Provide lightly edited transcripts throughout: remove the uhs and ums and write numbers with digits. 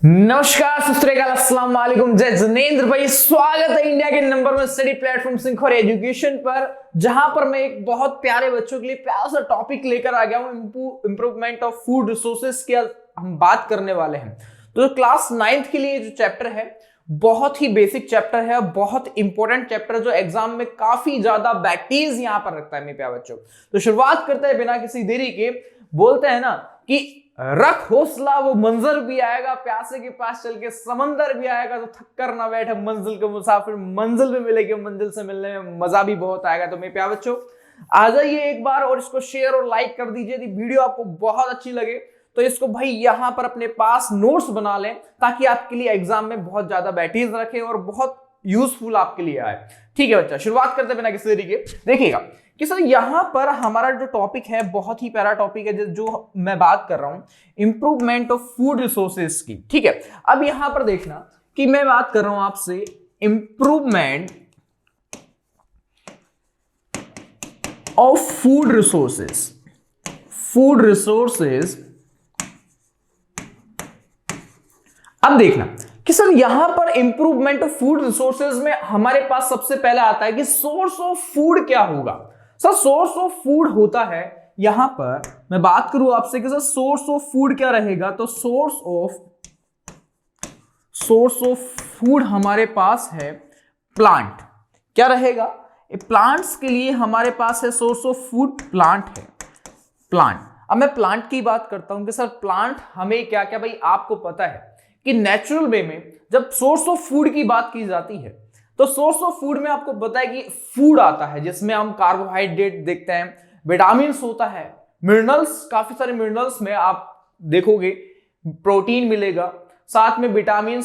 नमस्कार अस्सलाम वालेकुम, जय जिनेंद्र भाई। स्वागत है इंडिया के नंबर 1 स्टडी प्लेटफॉर्म सिंखोर एजुकेशन पर, जहां पर मैं एक बहुत प्यारे बच्चों के लिए प्यारा सा टॉपिक लेकर आ गया हूं। इंप्रूवमेंट ऑफ फूड रिसोर्सेज की हम बात करने वाले हैं। तो क्लास 9th के लिए जो चैप्टर है बहुत ही बेसिक चैप्टर है, बहुत इंपॉर्टेंट चैप्टर जो एग्जाम में काफी ज्यादा बैटीज यहां पर रखता है मेरे प्यारे बच्चों। तो शुरुआत करते हैं बिना किसी देरी के। बोलते हैं ना कि रख हौसला वो मंजर भी आएगा, प्यासे के पास चल के समंदर भी आएगा, तो थक कर ना बैठे मंजिल के मुसाफिर, मंजिल भी मिलेगी, मंजिल से मिलने में मजा भी बहुत आएगा। तो मेरे प्यारे बच्चों आ जाइए एक बार और इसको शेयर और लाइक कर दीजिए। यदि वीडियो आपको बहुत अच्छी लगे तो इसको भाई यहां पर अपने पास नोट्स बना लें, ताकि आपके लिए एग्जाम में बहुत ज्यादा बैटीज रखे और बहुत यूजफुल आपके लिए आए। ठीक है बच्चा, शुरुआत करते बिना किसी देरी के। देखिएगा कि सर यहां पर हमारा जो टॉपिक है बहुत ही प्यारा टॉपिक है, जो मैं बात कर रहा हूं इंप्रूवमेंट ऑफ फूड रिसोर्सेज की। ठीक है, अब यहां पर देखना कि मैं बात कर रहा हूं आपसे improvement of food resources. Food resources, अब देखना कि सर यहां पर इंप्रूवमेंट ऑफ फूड रिसोर्सेज में हमारे पास सबसे पहले आता है कि सोर्स ऑफ फूड क्या होगा। सर सोर्स ऑफ फूड होता है, यहां पर मैं बात करूं आपसे कि सर सोर्स ऑफ फूड क्या रहेगा, तो सोर्स ऑफ फूड हमारे पास है प्लांट। क्या रहेगा, प्लांट्स के लिए हमारे पास है सोर्स ऑफ फूड, प्लांट है, प्लांट। अब मैं प्लांट की बात करता हूं कि सर प्लांट हमें क्या क्या, भाई आपको पता है कि नेचुरल वे में जब सोर्स ऑफ फूड की बात की जाती है तो सोर्स ऑफ फूड में आपको पता है कि फूड आता है जिसमें हम कार्बोहाइड्रेट देखते हैं, विटामिन होता है, मिनरल्स, काफी सारे मिनरल्स में आप देखोगे प्रोटीन मिलेगा, साथ में विटामिन,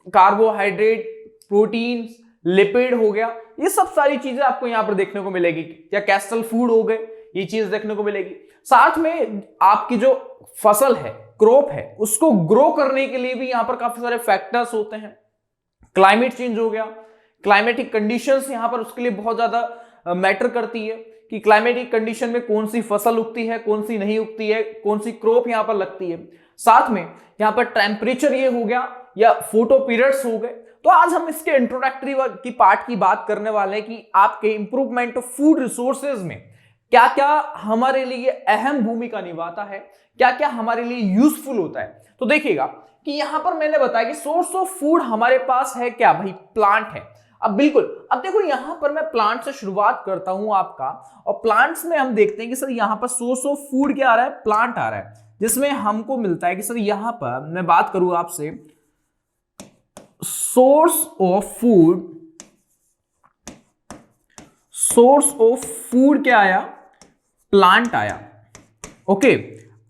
कार्बोहाइड्रेट, प्रोटीन, लिपिड हो गया, ये सब सारी चीजें आपको यहां पर देखने को मिलेगी। या कैस्टल फूड हो गए, ये चीज देखने को मिलेगी। साथ में आपकी जो फसल है, क्रॉप है, उसको ग्रो करने के लिए भी यहां पर काफी सारे फैक्टर्स होते हैं। क्लाइमेट चेंज हो गया, क्लाइमेटिक कंडीशंस यहां पर उसके लिए बहुत ज्यादा मैटर करती है कि क्लाइमेटिक कंडीशन में कौन सी फसल उगती है, कौन सी नहीं उगती है, कौन सी क्रॉप यहां पर लगती है। साथ में यहां पर टेम्परेचर ये हो गया या फोटो पीरियड्स हो गए। तो आज हम इसके इंट्रोडक्टरी की पार्ट की बात करने वाले हैं कि आपके इंप्रूवमेंट ऑफ फूड रिसोर्सेज में क्या क्या हमारे लिए अहम भूमिका निभाता है, क्या क्या हमारे लिए यूजफुल होता है। तो देखिएगा कि यहां पर मैंने बताया कि सोर्स ऑफ फूड हमारे पास है क्या, भाई प्लांट है। अब बिल्कुल, अब देखो यहां पर मैं प्लांट से शुरुआत करता हूं आपका, और प्लांट्स में हम देखते हैं कि सर यहां पर सोर्स ऑफ फूड क्या आ रहा है, प्लांट आ रहा है, जिसमें हमको मिलता है कि सर यहां पर मैं बात करूं आपसे सोर्स ऑफ फूड क्या आया, प्लांट आया। ओके,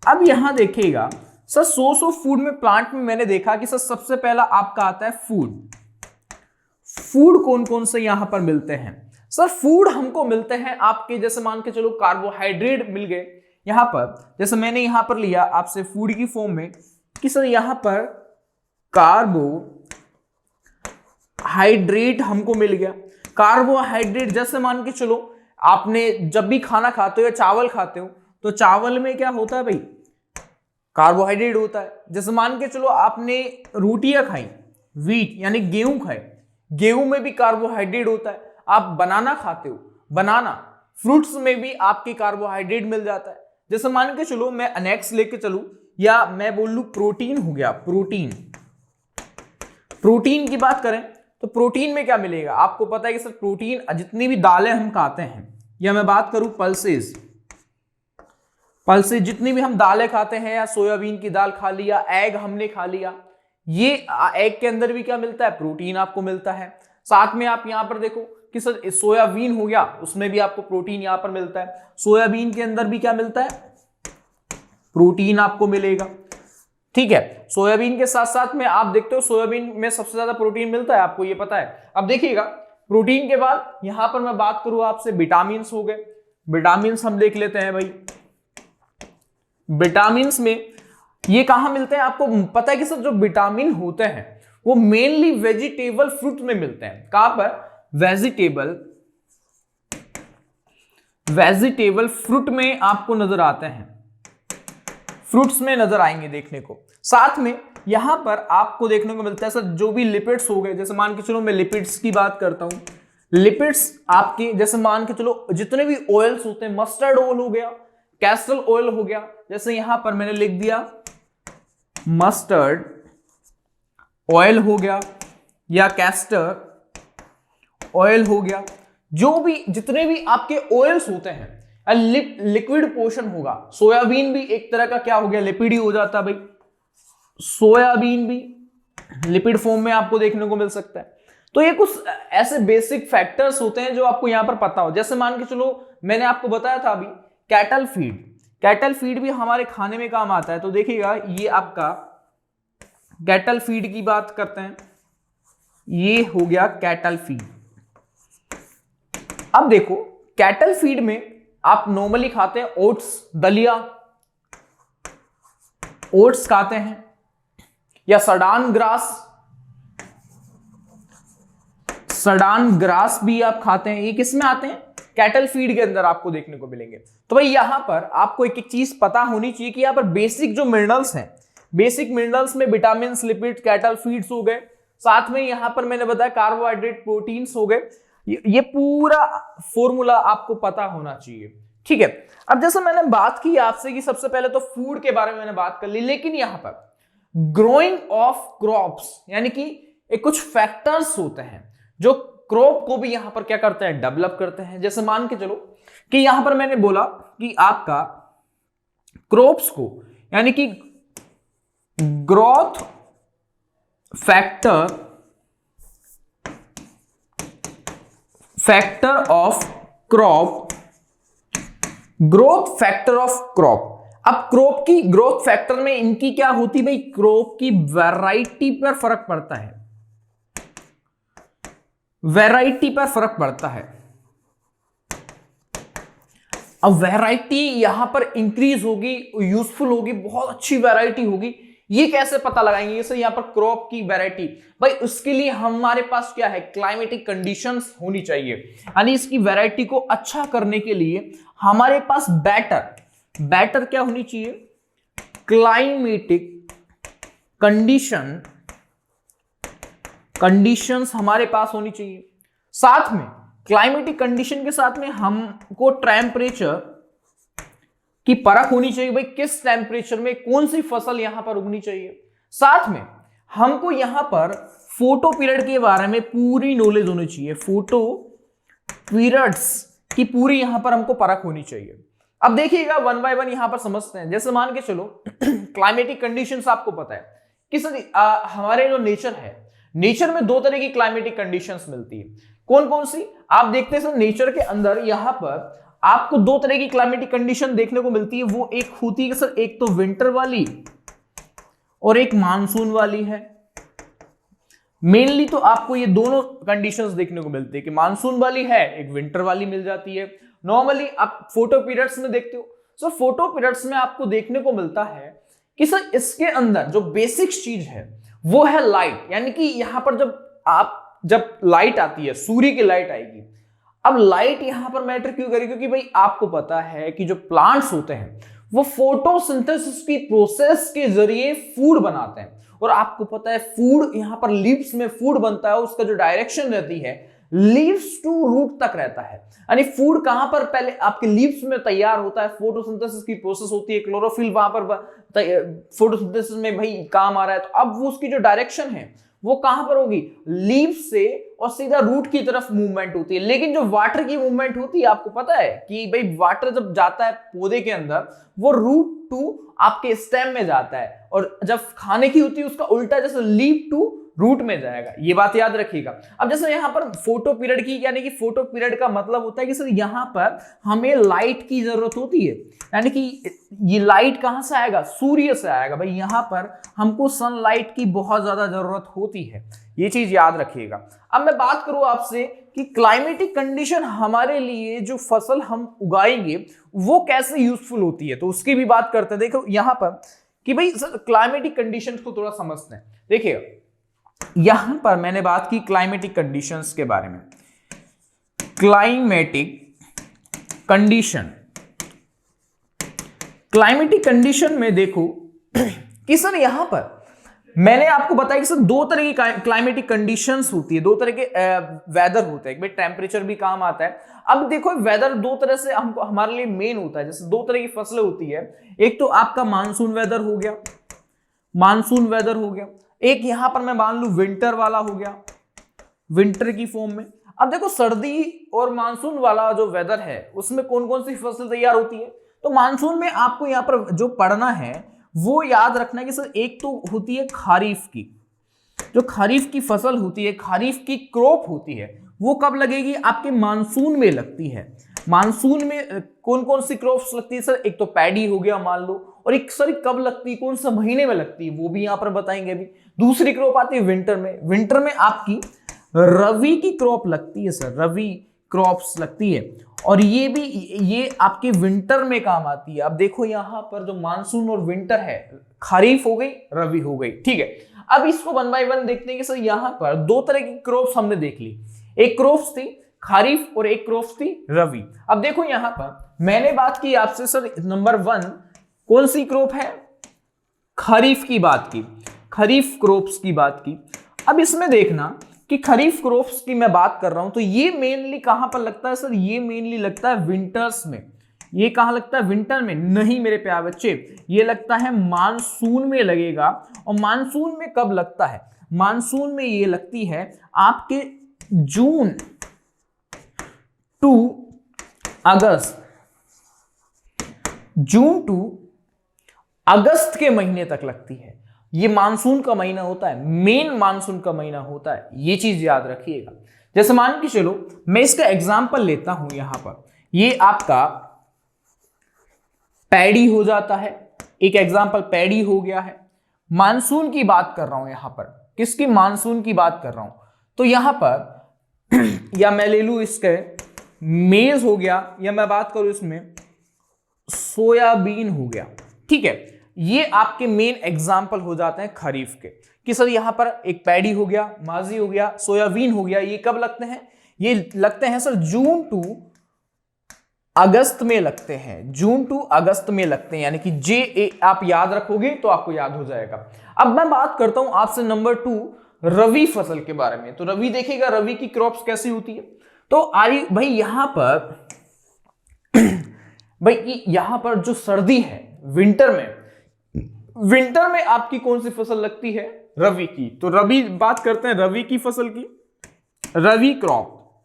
अब यहां देखिएगा सर सोर्स ऑफ फूड में, प्लांट में मैंने देखा कि सर सबसे पहला आपका आता है फूड। फूड कौन कौन से यहां पर मिलते हैं, सर फूड हमको मिलते हैं आपके, जैसे मान के चलो कार्बोहाइड्रेट मिल गए यहां पर, जैसे मैंने यहां पर लिया आपसे फूड की फॉर्म में कि सर यहां पर कार्बोहाइड्रेट हमको मिल गया। कार्बोहाइड्रेट जैसे मान के चलो आपने जब भी खाना खाते हो या चावल खाते हो तो चावल में क्या होता है भाई, कार्बोहाइड्रेट होता है। जैसे मान के चलो आपने रोटियां खाई, व्हीट यानी गेहूं खाए, गेहूं में भी कार्बोहाइड्रेट होता है। आप बनाना खाते हो, बनाना फ्रूट्स में भी आपके कार्बोहाइड्रेट मिल जाता है। जैसे मान के चलो मैं नेक्स्ट लेके चलूं, या मैं बोल लूं प्रोटीन हो गया, प्रोटीन की बात करें तो प्रोटीन में क्या मिलेगा, आपको पता है कि सर प्रोटीन जितनी भी दालें हम खाते हैं, या मैं बात करूं पल्सेस, जितनी भी हम दालें खाते हैं, या सोयाबीन की दाल खा लिया, एग हमने खा लिया, ये एग के अंदर भी क्या मिलता है, प्रोटीन आपको मिलता है। साथ में आप यहां पर देखो कि सर सोयाबीन हो गया, उसमें भी आपको प्रोटीन यहां पर मिलता है। सोयाबीन के अंदर भी क्या मिलता है, प्रोटीन आपको मिलेगा। ठीक है, सोयाबीन के साथ साथ में आप देखते हो सोयाबीन में सबसे ज्यादा प्रोटीन मिलता है, आपको ये पता है। अब देखिएगा प्रोटीन के बाद यहां पर मैं बात करूं आपसे विटामिन हो गए। विटामिन हम देख लेते हैं भाई, विटामिन में ये कहां मिलते हैं, आपको पता है कि सर जो विटामिन होते हैं वो मेनली वेजिटेबल फ्रूट में मिलते हैं। कहां पर, वेजिटेबल फ्रूट में आपको नजर आते हैं, फ्रूट्स में नजर आएंगे देखने को। साथ में यहां पर आपको देखने को मिलता है सर जो भी लिपिड्स हो गए, जैसे मान के चलो मैं लिपिड्स की बात करता हूं, लिपिड्स आपके जैसे मान के चलो जितने भी ऑयल्स होते हैं, मस्टर्ड ऑयल हो गया, कैस्टर ऑयल हो गया, जैसे यहां पर मैंने लिख दिया मस्टर्ड ऑयल हो गया या कैस्टर ऑयल हो गया, जो भी जितने भी आपके ऑयल्स होते हैं, लिक्विड पोर्शन होगा। सोयाबीन भी एक तरह का क्या हो गया, लिपिड ही हो जाता भाई, सोयाबीन भी लिपिड फॉर्म में आपको देखने को मिल सकता है। तो ये कुछ ऐसे बेसिक फैक्टर्स होते हैं जो आपको यहां पर पता हो। जैसे मान के चलो मैंने आपको बताया था अभी कैटल फीड, कैटल फीड भी हमारे खाने में काम आता है। तो देखिएगा ये आपका कैटल फीड की बात करते हैं, ये हो गया कैटल फीड। अब देखो कैटल फीड में आप नॉर्मली खाते हैं ओट्स, दलिया, ओट्स खाते हैं या सडान ग्रास, सडान ग्रास भी आप खाते हैं। ये किस में आते हैं, कैटल फीड के अंदर आपको देखने को मिलेंगे। तो भाई यहां पर आपको एक एक चीज पता होनी चाहिए कि यहां पर बेसिक जो मिनरल्स हैं, बेसिक मिनरल्स में विटामिन, लिपिड, कैटल फीड्स हो गए, साथ में यहां पर मैंने बताया कार्बोहाइड्रेट, प्रोटीन्स हो गए। ये पूरा फॉर्मूला आपको पता होना चाहिए, ठीक है। अब जैसे मैंने बात की आपसे कि सबसे पहले तो फूड के बारे में मैंने बात कर ली, लेकिन यहां पर ग्रोइंग ऑफ क्रॉप्स यानी कि एक कुछ फैक्टर्स होते हैं जो क्रॉप को भी यहां पर क्या करते हैं, डेवलप करते हैं। जैसे मान के चलो कि यहां पर मैंने बोला कि आपका क्रॉप्स को यानी कि growth factor of crop, growth factor of crop. अब क्रॉप की ग्रोथ फैक्टर में इनकी क्या होती है भाई, क्रॉप की वैरायटी पर फर्क पड़ता है, वैरायटी पर फर्क पड़ता है। अब वैरायटी यहां पर इंक्रीज होगी, यूजफुल होगी, बहुत अच्छी वैरायटी होगी। ये कैसे पता लगाएंगे, जैसे यहां पर क्रॉप की वैरायटी, भाई उसके लिए हमारे पास क्या है, क्लाइमेटिक कंडीशंस होनी चाहिए। यानी इसकी वैरायटी को अच्छा करने के लिए हमारे पास बेटर क्या होनी चाहिए, क्लाइमेटिक कंडीशंस हमारे पास होनी चाहिए। साथ में क्लाइमेटिक कंडीशन के साथ में हमको टेम्परेचर की परख होनी चाहिए, भाई किस टेम्परेचर में कौन सी फसल यहां पर उगनी चाहिए। साथ में हमको यहां पर फोटो पीरियड के बारे में पूरी नॉलेज होनी चाहिए, फोटो पीरियड्स की पूरी यहां पर हमको परख होनी चाहिए। अब देखिएगा वन बाय वन यहां पर समझते हैं। जैसे मान के चलो क्लाइमेटिक कंडीशंस आपको पता है कि हमारे जो नेचर है, नेचर में दो तरह की क्लाइमेटिक कंडीशंस मिलती है। कौन कौन सी आप देखते हैं सर, नेचर के अंदर यहां पर आपको दो तरह की क्लाइमेटिक कंडीशन देखने को मिलती है। वो एक होती है सर, एक तो विंटर वाली और एक मानसून वाली है। मेनली तो आपको ये दोनों कंडीशंस देखने को मिलती है कि मानसून वाली है, एक विंटर वाली मिल जाती है। नॉर्मली आप फोटो पीरियड्स में देखते हो, सर फोटो पीरियड्स में आपको देखने को मिलता है कि सर इसके अंदर जो बेसिक चीज है वो है लाइट। यानी कि यहां पर जब लाइट आती है, सूर्य की लाइट आएगी। अब लाइट यहां पर मैटर क्यों करेगी, क्योंकि भाई आपको पता है कि जो प्लांट्स होते हैं वो फोटोसिंथेसिस की प्रोसेस के जरिए फूड बनाते हैं। और आपको पता है फूड यहां पर लीव्स में फूड बनता है, उसका जो डायरेक्शन रहती है लीव्स टू रूट तक रहता है। यानी फूड कहां पर पहले आपके लीव्स में तैयार होता है, फोटोसिंथेसिस की प्रोसेस होती है, क्लोरोफिल वहां पर फोटोसिंथेसिस में भाई काम आ रहा है। तो अब वो उसकी जो डायरेक्शन है वो कहां पर होगी, लीव से और सीधा रूट की तरफ मूवमेंट होती है। लेकिन जो वाटर की मूवमेंट होती है आपको पता है कि भाई वाटर जब जाता है पौधे के अंदर वो रूट टू आपके स्टेम में जाता है, और जब खाने की होती है उसका उल्टा, जैसे लीव टू रूट में जाएगा। ये बात याद रखिएगा। अब जैसे यहां पर फोटो पीरियड की, यानी कि फोटो पीरियड का मतलब होता है कि सर यहां पर हमें लाइट की जरूरत होती है। यानी कि ये लाइट कहां से आएगा, सूर्य से आएगा। भाई यहां पर हमको सनलाइट की बहुत ज्यादा जरूरत होती है, ये चीज याद रखिएगा। अब मैं बात करूं आपसे कि क्लाइमेटिक कंडीशन हमारे लिए जो फसल हम उगाएंगे वो कैसे यूजफुल होती है, तो उसकी भी बात करते हैं। देखो यहां पर कि भाई सर क्लाइमेटिक कंडीशन को थोड़ा समझते हैं। देखिए यहां पर मैंने बात की क्लाइमेटिक कंडीशंस के बारे में। क्लाइमेटिक कंडीशन में देखो कि सर यहां पर मैंने आपको बताया कि सर दो तरह की क्लाइमेटिक कंडीशंस होती है, दो तरह के वेदर होते हैं। भाई टेम्परेचर भी काम आता है। अब देखो वेदर दो तरह से हमको हमारे लिए मेन होता है। जैसे दो तरह की फसलें होती है, एक तो आपका मानसून वेदर हो गया, मानसून वेदर हो गया, एक यहां पर मैं मान लू विंटर वाला हो गया, विंटर की फॉर्म में। अब देखो सर्दी और मानसून वाला जो वेदर है उसमें कौन कौन सी फसल तैयार होती है। तो मानसून में आपको यहां पर जो पढ़ना है वो याद रखना है कि सर एक तो होती है खरीफ की, जो खरीफ की फसल होती है, खरीफ की क्रॉप होती है, वो कब लगेगी, आपके मानसून में लगती है। मानसून में कौन कौन सी क्रॉप्स लगती है सर, एक तो पैडी हो गया मान लो, और एक सर कब लगती है, कौन सा महीने में लगती है वो भी यहां पर बताएंगे अभी। दूसरी क्रॉप आती है विंटर में, विंटर में आपकी रवि की क्रॉप लगती है सर, रवि क्रॉप्स लगती है, और ये भी ये आपके विंटर में काम आती है। अब देखो यहां पर जो मानसून और विंटर है, खरीफ हो गई, रवि हो गई, ठीक है। अब इसको वन बाय वन देखते हैं कि सर यहां पर दो तरह की क्रॉप्स हमने देख ली, एक क्रॉप्स थी खरीफ और एक क्रॉप्स थी रवि। अब देखो यहां पर मैंने बात की आपसे सर नंबर 1 कौन सी क्रॉप है, खरीफ की बात की, खरीफ क्रॉप्स की बात की। अब इसमें देखना कि खरीफ क्रॉप्स की मैं बात कर रहा हूं तो ये मेनली कहां पर लगता है सर, ये मेनली लगता है विंटर्स में। ये कहां लगता है, विंटर में नहीं मेरे प्यारे बच्चे, ये लगता है मानसून में लगेगा। और मानसून में कब लगता है, मानसून में ये लगती है आपके जून टू अगस्त, जून टू अगस्त के महीने तक लगती है। ये मानसून का महीना होता है, मेन मानसून का महीना होता है, ये चीज याद रखिएगा। जैसे मान के चलो मैं इसका एग्जांपल लेता हूं, यहां पर ये आपका पैडी हो जाता है, एक एग्जांपल पैडी हो गया है। मानसून की बात कर रहा हूं यहां पर, किसकी, मानसून की बात कर रहा हूं। तो यहां पर या मैं ले लू इसके मेज हो गया, या मैं बात करूं इसमें सोयाबीन हो गया, ठीक है। ये आपके मेन एग्जाम्पल हो जाते हैं खरीफ के, कि सर यहां पर एक पैडी हो गया, माजी हो गया, सोयाबीन हो गया। ये कब लगते हैं, ये लगते हैं सर जून टू अगस्त में लगते हैं, जून टू अगस्त में लगते हैं, यानी कि जे आप याद रखोगे तो आपको याद हो जाएगा। अब मैं बात करता हूं आपसे नंबर 2 रवि फसल के बारे में। तो रवि देखिएगा, रवि की क्रॉप्स कैसी होती है। तो आई भाई यहां पर भाई यहां पर जो सर्दी है विंटर में, विंटर में आपकी कौन सी फसल लगती है, रवि की। तो रवि बात करते हैं रवि की फसल की, Rabi crop.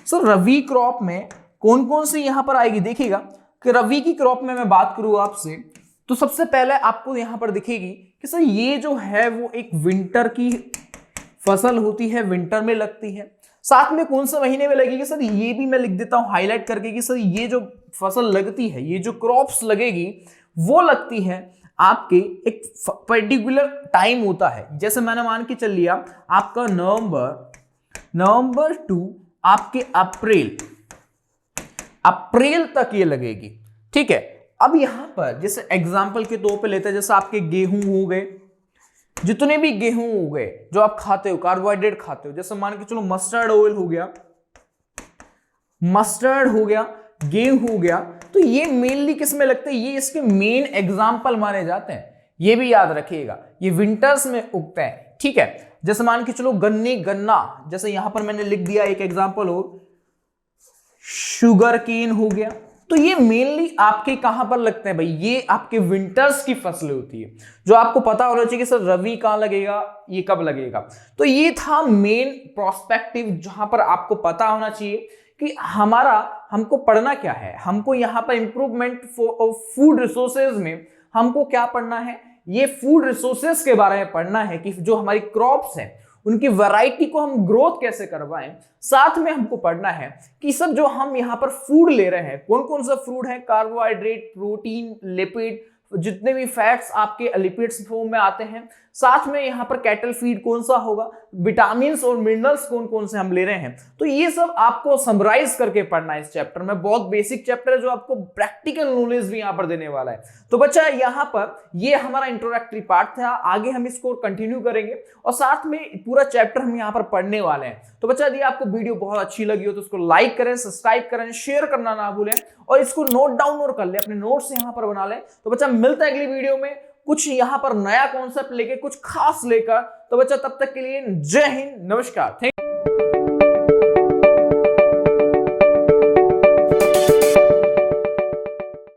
Sir Rabi crop में कौन कौन सी यहां पर आएगी, देखिएगा कि रवि की क्रॉप में मैं बात करूं आपसे तो सबसे पहले आपको यहां पर दिखेगी कि सर ये जो है वो एक विंटर की फसल होती है, विंटर में लगती है। साथ में कौन से महीने में लगेगी सर, ये भी मैं लिख देता हूं हाईलाइट करके कि सर ये जो फसल लगती है, ये जो क्रॉप्स लगेगी वो लगती है आपके एक पर्टिकुलर टाइम होता है। जैसे मैंने मान के चल लिया आपका नवंबर टू आपके अप्रैल तक ये लगेगी, ठीक है। अब यहां पर जैसे एग्जांपल के तौर पे लेते हैं, जैसे आपके गेहूं हो गए, जितने भी गेहूं हो गए जो आप खाते हो, कार्बोहाइड्रेट खाते हो, जैसे मान के चलो मस्टर्ड ऑयल हो गया, मस्टर्ड हो गया, गेहूं हो गया, तो ये मेनली किस में लगते हैं, ये इसके मेन एग्जाम्पल माने जाते हैं। ये भी याद रखिएगा, ये विंटर्स में उगते हैं, ठीक है। जैसे मान के चलो गन्ना, जैसे यहां पर मैंने लिख दिया एक एग्जाम्पल और शुगर केन हो गया। तो ये मेनली आपके कहां पर लगते हैं भाई, ये आपके विंटर्स की फसलें होती है, जो आपको पता होना चाहिए कि सर रवि कहां लगेगा, ये कब लगेगा। तो ये था मेन प्रोस्पेक्टिव, जहां पर आपको पता होना चाहिए कि हमको पढ़ना क्या है। हमको यहाँ पर इंप्रूवमेंट फूड रिसोर्सेज में हमको क्या पढ़ना है, ये फूड रिसोर्सेज के बारे में पढ़ना है कि जो हमारी क्रॉप्स हैं उनकी वैरायटी को हम ग्रोथ कैसे करवाएं। साथ में हमको पढ़ना है कि सब जो हम यहाँ पर फूड ले रहे हैं कौन कौन सा फूड है, कार्बोहाइड्रेट, प्रोटीन, लिपिड, जितने भी फैट्स आपके लिपिड्स फॉर्म में आते हैं। साथ में यहाँ पर कैटल फीड कौन सा होगा, विटामिन्स और मिनरल्स कौन कौन से हम ले रहे हैं। तो ये सब आपको समराइज करके पढ़ना है इस चैप्टर में। बहुत बेसिक चैप्टर है जो आपको प्रैक्टिकल नॉलेज भी यहाँ पर देने वाला है। तो बच्चा यहाँ पर ये हमारा इंट्रोडक्टरी पार्ट था, आगे हम इसको कंटिन्यू करेंगे और साथ में पूरा चैप्टर हम यहाँ पर पढ़ने वाले हैं। तो बच्चा यदि आपको वीडियो बहुत अच्छी लगी हो तो उसको लाइक करें, सब्सक्राइब करें, शेयर करना ना भूलें और इसको नोट डाउन और कर ले, अपने नोट्स यहाँ पर बना लें। तो बच्चा मिलता है अगली वीडियो में कुछ यहां पर नया कॉन्सेप्ट लेके, कुछ खास लेकर। तो बच्चा तब तक के लिए जय हिंद, नमस्कार, थैंक